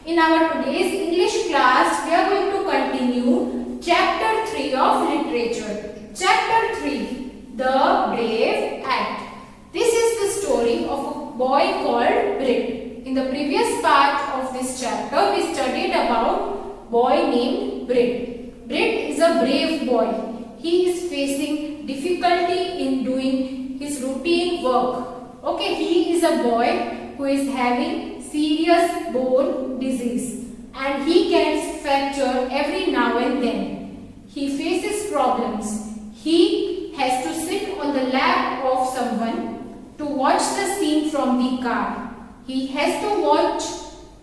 In our today's English class, we are going to continue Chapter 3 of Literature. Chapter 3, The Brave Act. This is the story of a boy called Brit. In the previous part of this chapter, we studied about boy named Brit. Brit is a brave boy. He is facing difficulty in doing his routine work. Okay, he is a boy who is having serious bone disease and he gets fracture every now and then. He faces problems. He has to sit on the lap of someone to watch the scene from the car. He has to watch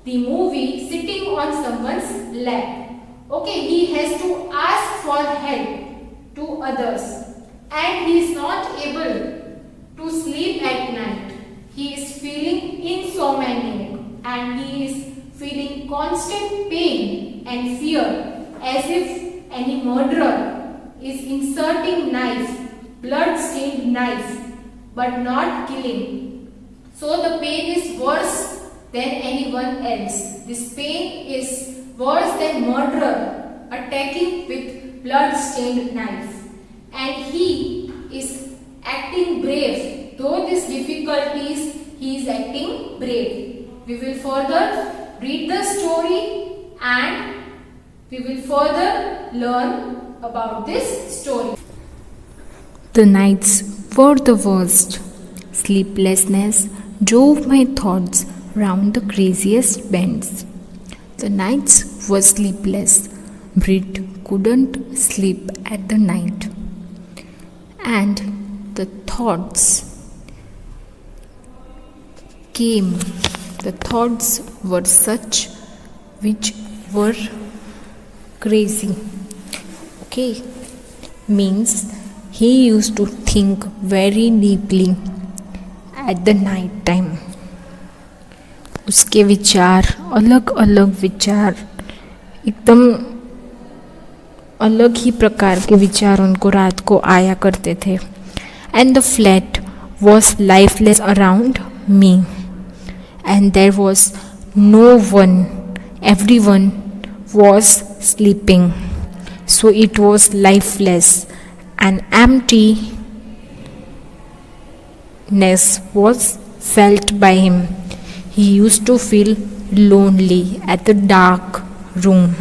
the movie sitting on someone's lap. Okay, he has to ask for help to others and he is not able to sleep at night. He is feeling insomniac and he is feeling constant pain and fear as if any murderer is inserting knife, blood-stained knife, but not killing. So the pain is worse than anyone else. This pain is worse than murderer attacking with blood-stained knife. And he is acting brave. Though these difficulties, he is acting brave. We will further read the story and we will further learn about this story. The nights were the worst. Sleeplessness drove my thoughts round the craziest bends. The nights were sleepless. Brit couldn't sleep at the night. And the thoughts came. The thoughts were such which were crazy. Okay, means he used to think very deeply at the night time. उसके विचार अलग अलग विचार एकदम अलग ही प्रकार के विचार उनको रात को आया करते थे. And the flat was lifeless around me. And there was no one, everyone was sleeping. So it was lifeless and emptiness was felt by him. He used to feel lonely at the dark room.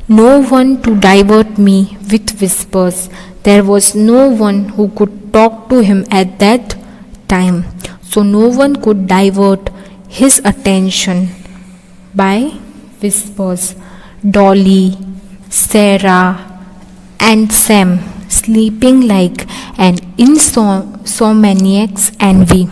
No one to divert me with whispers. There was no one who could talk to him at that time. So no one could divert his attention by whispers. Dolly, Sarah, and Sam sleeping like an insomniac's envy.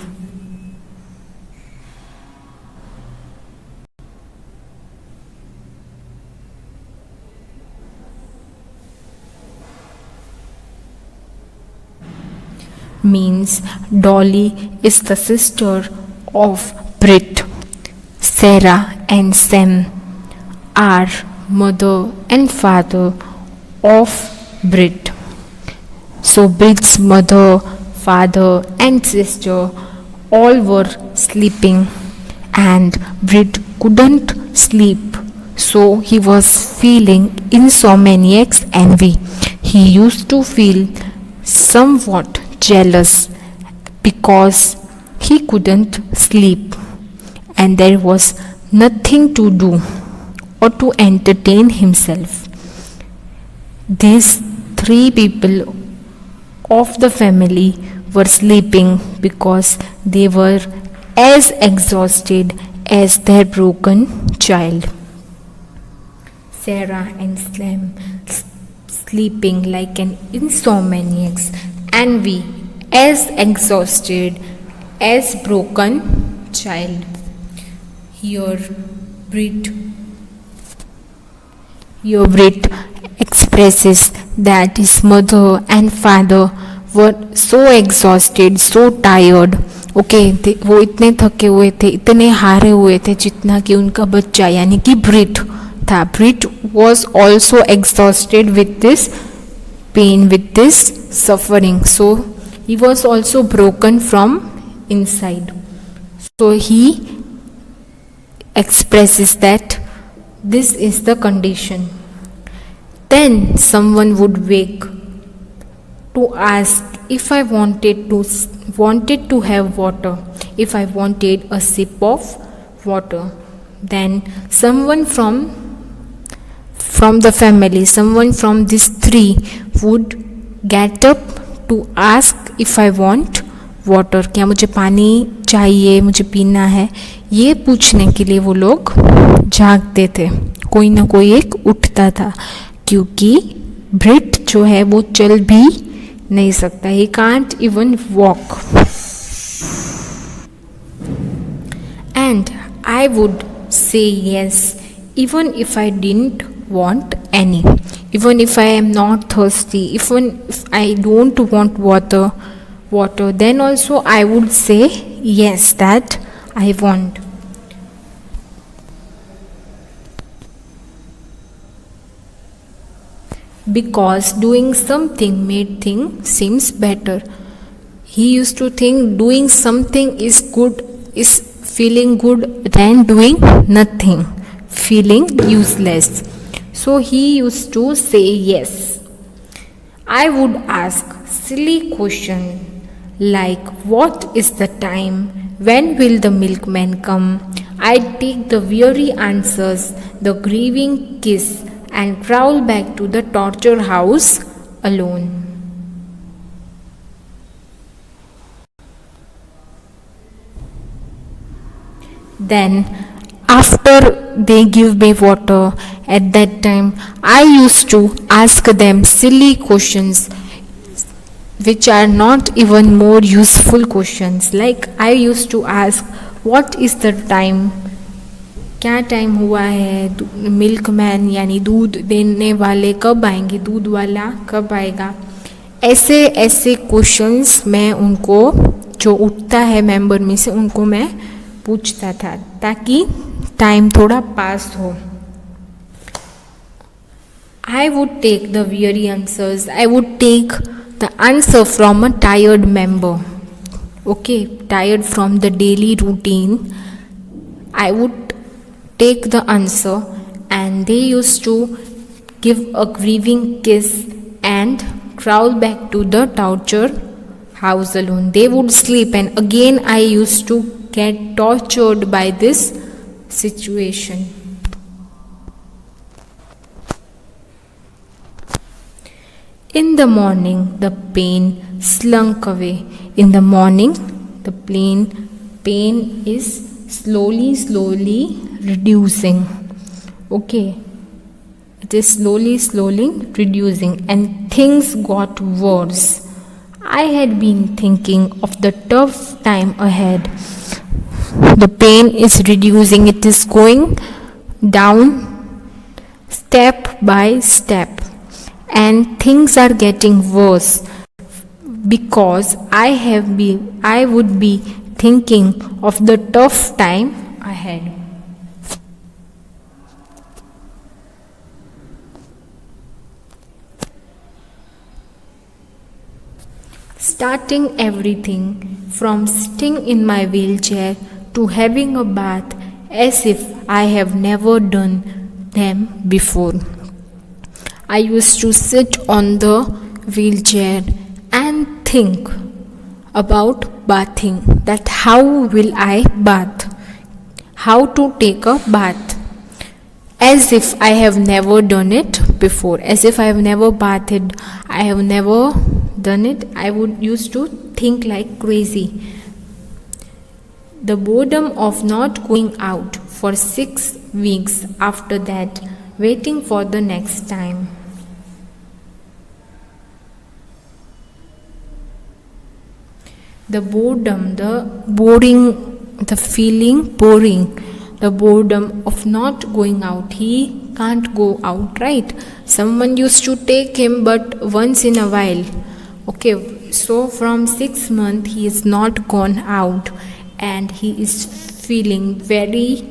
Means Dolly is the sister of Brit. Sarah and Sam are mother and father of Brit. So Brit's mother, father and sister all were sleeping and Brit couldn't sleep. So he was feeling insomniac's envy. He used to feel somewhat jealous because he couldn't sleep and there was nothing to do or to entertain himself. These three people of the family were sleeping because they were as exhausted as their broken child. Sarah and Sam sleeping like an insomniac's envy, as exhausted as broken child. Here Brit expresses that his mother and father were so exhausted, so tired. Okay, वो इतने थके हुए थे, इतने हारे हुए थे जितना कि उनका बच्चा यानी कि ब्रिट था. Brit was also exhausted with this pain, with this suffering. So he was also broken from inside. So he expresses that this is the condition. Then someone would wake to ask if I wanted to have water, if I wanted a sip of water. Then someone from the family, someone from these three would get up to ask if I want water, क्या मुझे पानी चाहिए, मुझे पीना है, ये पूछने के लिए वो लोग जागते थे. कोई ना कोई एक उठता था, क्योंकि ब्रिट जो है वो चल भी नहीं सकता. He can't even walk. And I would say yes even if I didn't want any, even if I am not thirsty, even if I don't want water, then also I would say yes that I want. Because doing something made things seems better. He used to think doing something is feeling good than doing nothing, feeling useless. So he used to say yes. I would ask silly questions like what is the time, when will the milkman come. I'd take the weary answers, the grieving kiss, and crawl back to the torture house alone. Then after they give me water, at that time I used to ask them silly questions which are not even more useful questions. Like I used to ask what is the time, क्या time हुआ है, milkman यानी दूध देने वाले कब आएंगे, दूध वाला कब आएगा. ऐसे क्वेश्चंस मैं उनको, जो उठता है मेंबर में से, उनको मैं पूछता था ताकि टाइम थोड़ा पास हो. I would take the weary answers. I would take the answer from a tired member. Okay, tired from the daily routine. I would take the answer, and they used to give a grieving kiss and crawl back to the torture house alone. They would sleep, and again I used to get tortured by this situation. In the morning, the pain slunk away. In the morning, the pain is slowly reducing. Okay, it is slowly reducing, and things got worse. I had been thinking of the tough time ahead. The pain is reducing, it is going down step by step, and things are getting worse because I would be thinking of the tough time ahead. Starting everything from sitting in my wheelchair to having a bath as if I have never done them before. I used to sit on the wheelchair and think about bathing, that how will I bath, how to take a bath, as if I have never done it before, as if I have never bathed, I have never done it. I would used to think like crazy. The boredom of not going out for 6 weeks after that, waiting for the next time. The boredom, the boring, the feeling boring, the boredom of not going out. He can't go out, right? Someone used to take him, but once in a while. Okay, so from 6 months he is not gone out, and he is feeling very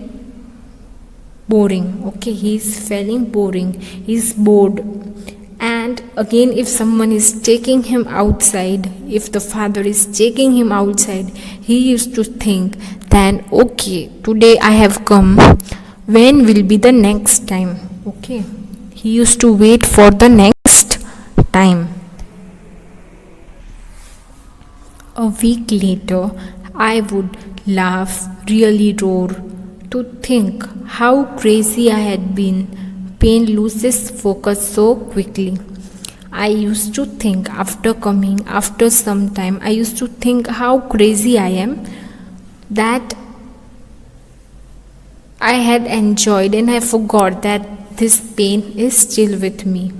boring. Okay, he is feeling boring, he is bored, And again, if someone is taking him outside, if the father is taking him outside, he used to think, then okay, today I have come, when will be the next time? Okay, he used to wait for the next time. A week later, I would laugh, really roar, to think how crazy I had been. Pain loses focus so quickly. I used to think after some time, I used to think how crazy I am, that I had enjoyed and I forgot that this pain is still with me.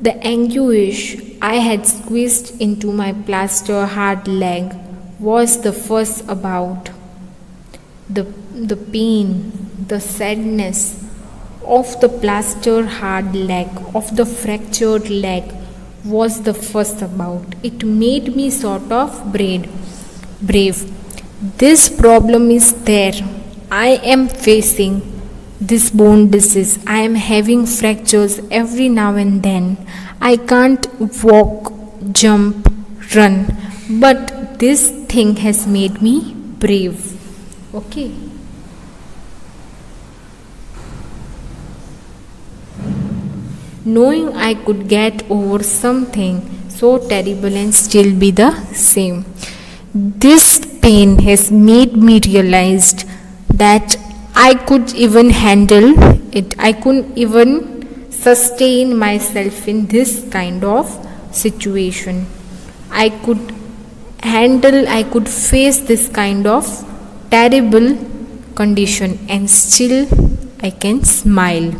The anguish I had squeezed into my plaster hard leg was the fuss about. The pain, the sadness of the plaster hard leg, of the fractured leg, was the fuss about. It made me sort of brave. This problem is there. I am facing this bone disease. I am having fractures every now and then. I can't walk, jump, run. But this thing has made me brave. Okay. Knowing I could get over something so terrible and still be the same. This pain has made me realize that I could even handle it. I couldn't even sustain myself in this kind of situation. I could face this kind of terrible condition and still I can smile.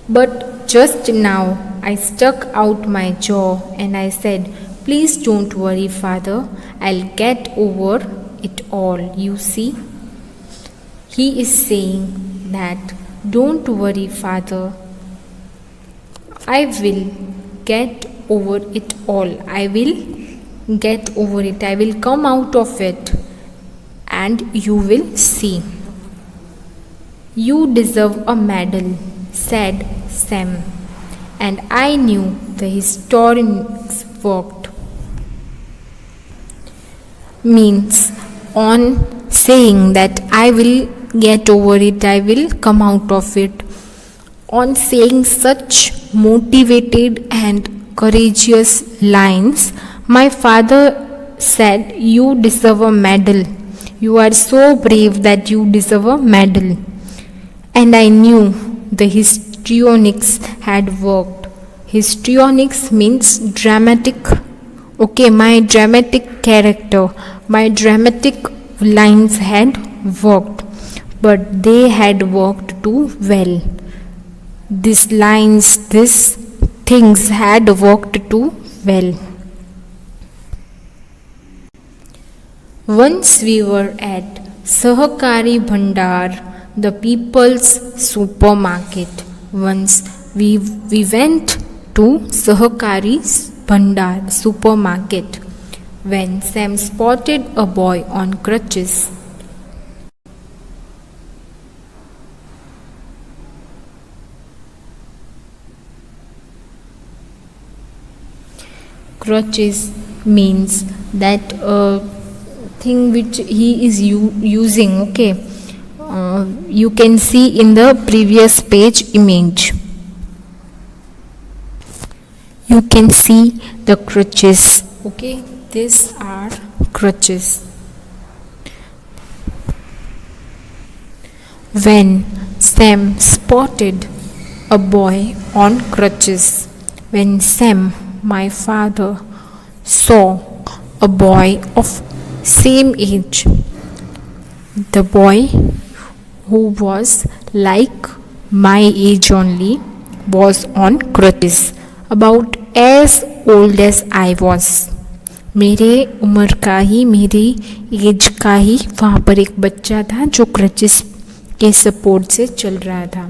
But just now I stuck out my jaw and I said, "Please don't worry, Father. I'll get over it all, you see." He is saying that, "Don't worry, Father. I will get over it all. I will get over it. I will come out of it and you will see." "You deserve a medal," said Sam, and I knew the historians worked. Means on saying that I will get over it, I will come out of it. On saying such motivated and courageous lines, my father said, "You deserve a medal. You are so brave that you deserve a medal." And I knew the histrionics had worked. Histrionics means dramatic. Okay, my dramatic character, my dramatic lines had worked, but they had worked too well. These lines, these things had worked too well. Once we were at Sahakari Bhandar, the people's supermarket. Once we went to Sahakari's Bhandar supermarket when Sam spotted a boy on crutches. Crutches means that thing which he is using. Okay, you can see in the previous page image. You can see the crutches. Okay, these are crutches. When Sam spotted a boy on crutches, when Sam, my father, saw a boy of same age, the boy who was like my age only was on crutches, about as old as I was. मेरे उम्र का ही, मेरी as का ही वहाँ पर एक बच्चा था जो क्रचेस के सपोर्ट से चल रहा था.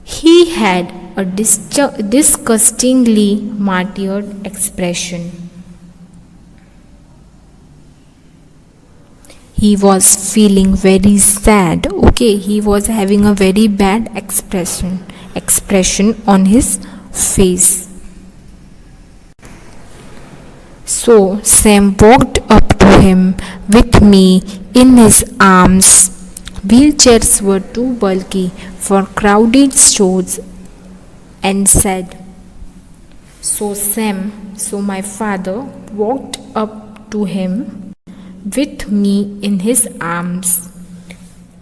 He had a disgustingly martyred expression. He was feeling very sad. Okay, he was having a very bad expression. expression on his face. So Sam walked up to him with me in his arms. Wheelchairs were too bulky for crowded stores and said, So my father walked up to him with me in his arms.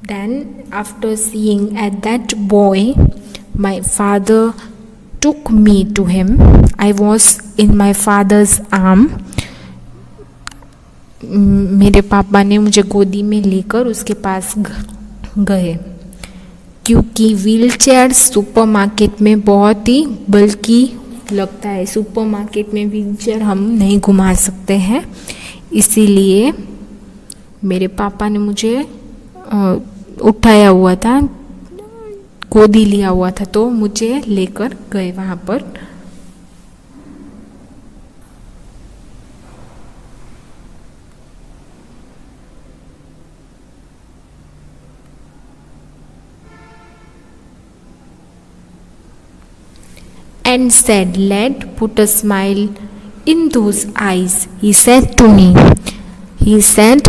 Then, after seeing at that boy, my father took me to him. I was in my father's arm. मेरे पापा ने मुझे गोदी में लेकर उसके पास गए, क्योंकि व्हीलचेयर सुपरमार्केट में बहुत ही बल्कि लगता है. सुपरमार्केट में व्हीलचेयर हम नहीं घुमा सकते हैं, इसीलिए मेरे पापा ने मुझे उठाया हुआ था, गोदी लिया हुआ था, तो मुझे लेकर गए वहाँ पर. And said, "Lad, put a smile in those eyes," he said to me. He said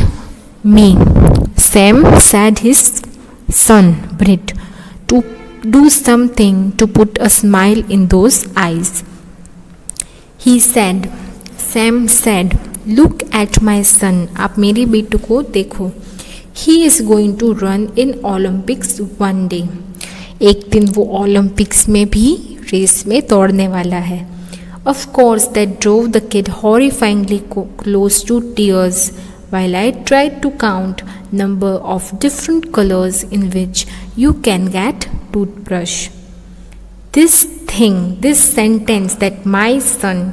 me. Sam said his son, Brit, to do something to put a smile in those eyes. Sam said, "Look at my son. आप मेरे बेटे को देखो. He is going to run in Olympics one day." एक दिन वो Olympics में भी रेस में दौड़ने वाला है. Of course, that drove the kid horrifyingly close to tears while I tried to count number of different colors in which you can get toothbrush. This sentence that my son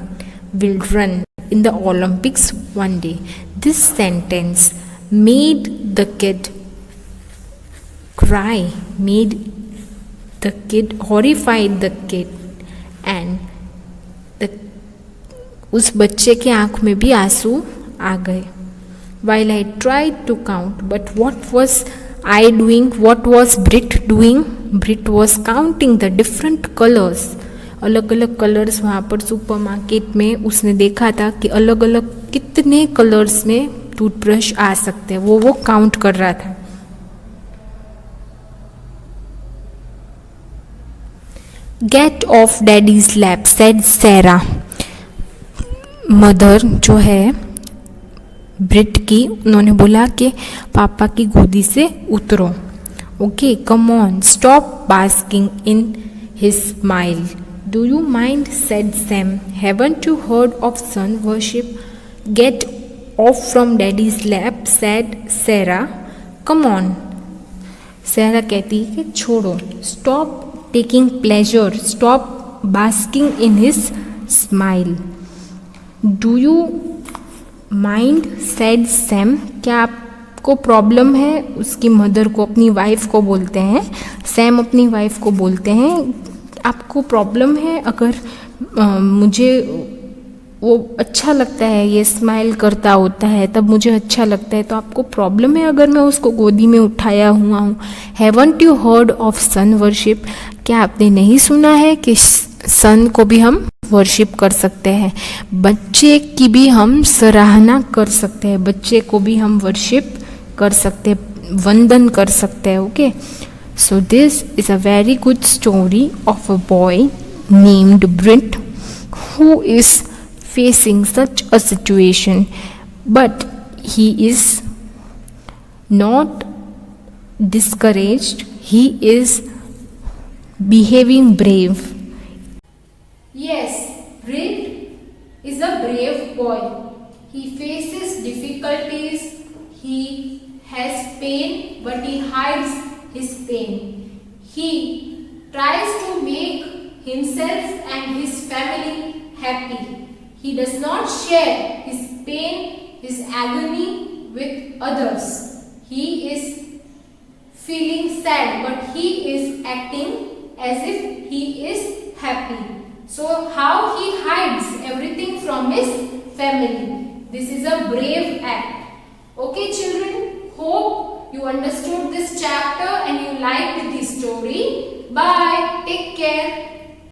will run in the Olympics one day, this sentence made the kid cry, horrified the kid, and उस बच्चे के आँख में भी आंसू आ गए. While I tried to count, but what was I doing? What was Brit doing? Brit was counting the different colors. अलग अलग कलर्स वहाँ पर सुपरमार्केट में उसने देखा था कि अलग अलग कितने कलर्स में टूथब्रश आ सकते हैं, वो काउंट कर रहा था. Get off daddy's lap, said Sarah. Mother जो है ब्रिट की, उन्होंने बोला कि पापा की गोदी से उतरो. Okay, come on, stop basking in his smile. Do you mind, said Sam. Haven't you heard of sun worship? Get off from daddy's lap, said Sarah. Come on, Sarah कहती है कि छोड़ो. Stop taking pleasure, stop basking in his smile. Do you mind, said Sam. क्या आपको problem है? उसकी mother को, अपनी वाइफ को बोलते हैं. सैम अपनी वाइफ को बोलते हैं, आपको प्रॉब्लम है? अगर मुझे वो अच्छा लगता है, ये स्माइल करता होता है, तब मुझे अच्छा लगता है, तो आपको प्रॉब्लम है अगर मैं उसको गोदी में उठाया हुआ हूँ? Haven't you heard of sun worship? क्या आपने नहीं सुना है कि सन को भी हम वर्शिप कर सकते हैं, बच्चे की भी हम सराहना कर सकते हैं, बच्चे को भी हम वर्शिप कर सकते हैं, वंदन कर सकते हैं. Okay, so this is a very good story of a boy named Brit who is facing such a situation, but he is not discouraged. He is behaving brave. Yes, Brit is a brave boy. He faces difficulties. He has pain, but he hides his pain. He tries to make himself and his family happy. He does not share his pain, his agony with others. He is feeling sad, but he is acting as if he is happy. So how he hides everything from his family? This is a brave act. Okay children, hope you understood this chapter and you liked the story. Bye. Take care.